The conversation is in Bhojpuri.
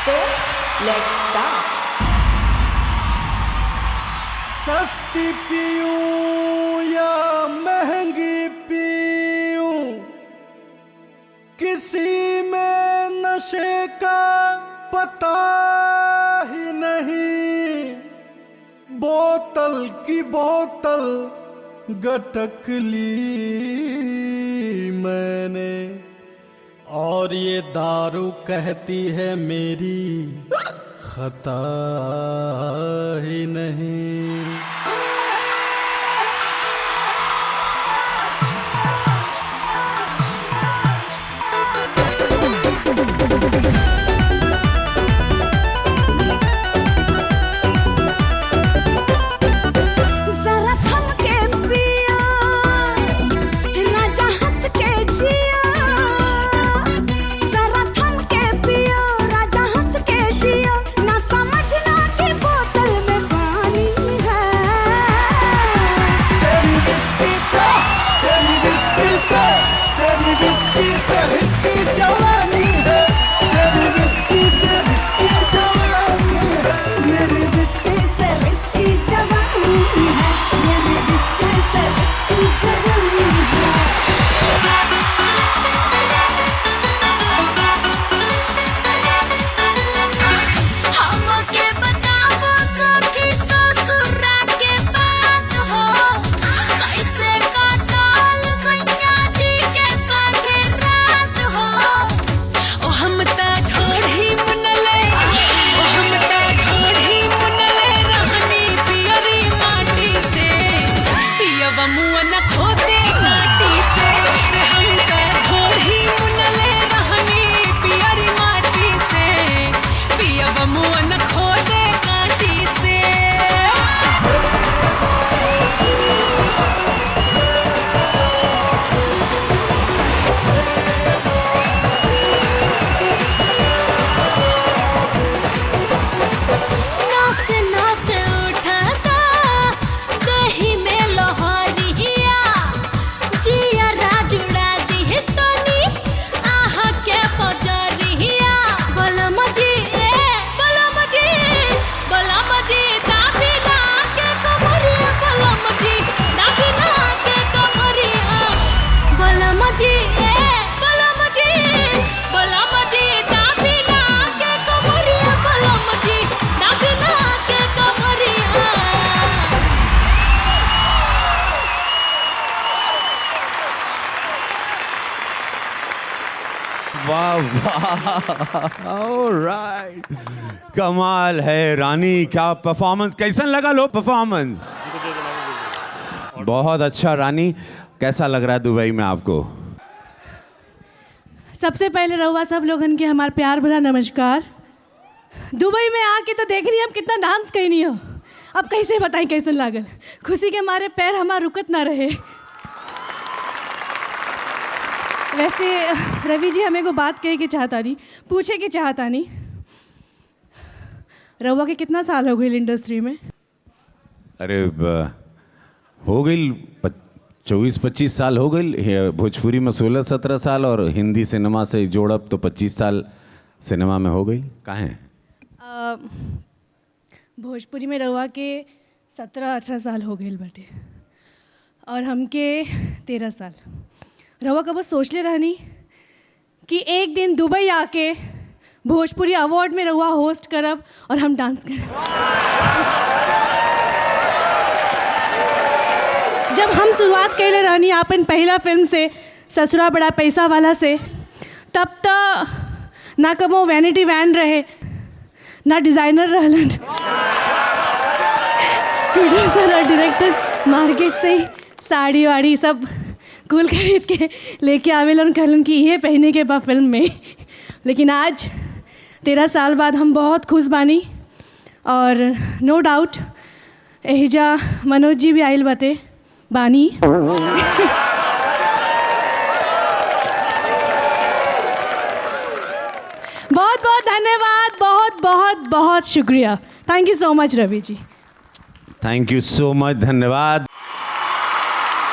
So, let's start. सस्ती पीऊं या महंगी पीऊं, किसी में नशे का पता ही नहीं। बोतल की बोतल गटक ली मैंने, और ये दारू कहती है मेरी खता ही नहीं। जरा थम के पिया, राजा हंस के जिया। जरा थम के पिया, राजा हंस के जिया। ना समझना कि बोतल में पानी है। तेरी विस्की से, तेरी विस्की से, तेरी विस्की से रिस्की जवानी है। तेरी विस्की से रिस्की जवानी है। मेरी विस्की से रिस्की जवानी है। मेरी विस्की से रिस्की जवानी है। हमके बताओ सखी ससुरा के बात हो, कैसे कटल सैया जी के संगे रात हो। ओ हम ता ढोढ़ी मुनले, ओ हम ता ढोढ़ी मुनले रहनी पियरी माटी से। पियवा मुआ न खोदे काटी से। हम ता ढोढ़ी मुनले रहनी पियरी माटी से। पियवा मुआ न खोदे काटी से। नास नास उठाता दही में लोहरिया। जिया राजुड़ा दी तनी आह के पजरिया। बलम जी ए बलम जी, बलम जी दाबी ना के कमरिया। बलम जी दाबी ना के कमरिया। बलम जी ए बलम जी, बलम जी दाबी ना के कमरिया। बलम जी दाबी ना के कमरिया। वाह वाह, ऑलराइट, कमाल है रानी। क्या परफॉर्मेंस, कैसन लगा लो परफॉर्मेंस? बहुत अच्छा रानी। कैसा लग रहा है दुबई में आपको? सबसे पहले रहुआ सब लोगन के हमार प्यार भरा नमस्कार। दुबई में आके तो देख रही हम कितना डांस कैनी हो। अब कैसे बताएं कैसन लागल। खुशी के मारे पैर हमार रुकत ना रहे। वैसे रवि जी हमें को बात कहे के चाहता नहीं, पूछे के चाहता नहीं, रहुआ के कितना साल हो गई इंडस्ट्री में? अरे हो गई 24-25 साल हो गई। भोजपुरी में 16-17 साल और हिंदी सिनेमा से जोड़ब तो 25 साल सिनेमा में हो गई। कहाँ हैं? भोजपुरी में रहुआ के 17-18 साल हो गए बटे, और हमके 13 साल। रहुआ कब सोचले रहनी कि एक दिन दुबई आके भोजपुरी अवार्ड में रहुआ होस्ट करब और हम डांस करब। जब हम शुरुआत कैले रहनी अपन पहला फिल्म से ससुरा बड़ा पैसा वाला से, तब तो ना कबो वैनिटी वैन रहे, ना डिज़ाइनर रहलन। प्रोड्यूसर और डायरेक्टर मार्केट से ही साड़ी वाड़ी सब कुल खरीद के लेके आवेलन, कहलन कि ये पहने के बा फिल्म में। लेकिन आज 13 साल बाद हम बहुत खुश बानी, और नो डाउट एहिजा मनोज जी भी आइल बाटे बानी। बहुत बहुत धन्यवाद, बहुत बहुत बहुत शुक्रिया। Thank you so much Ravi ji. Thank you so much, धन्यवाद।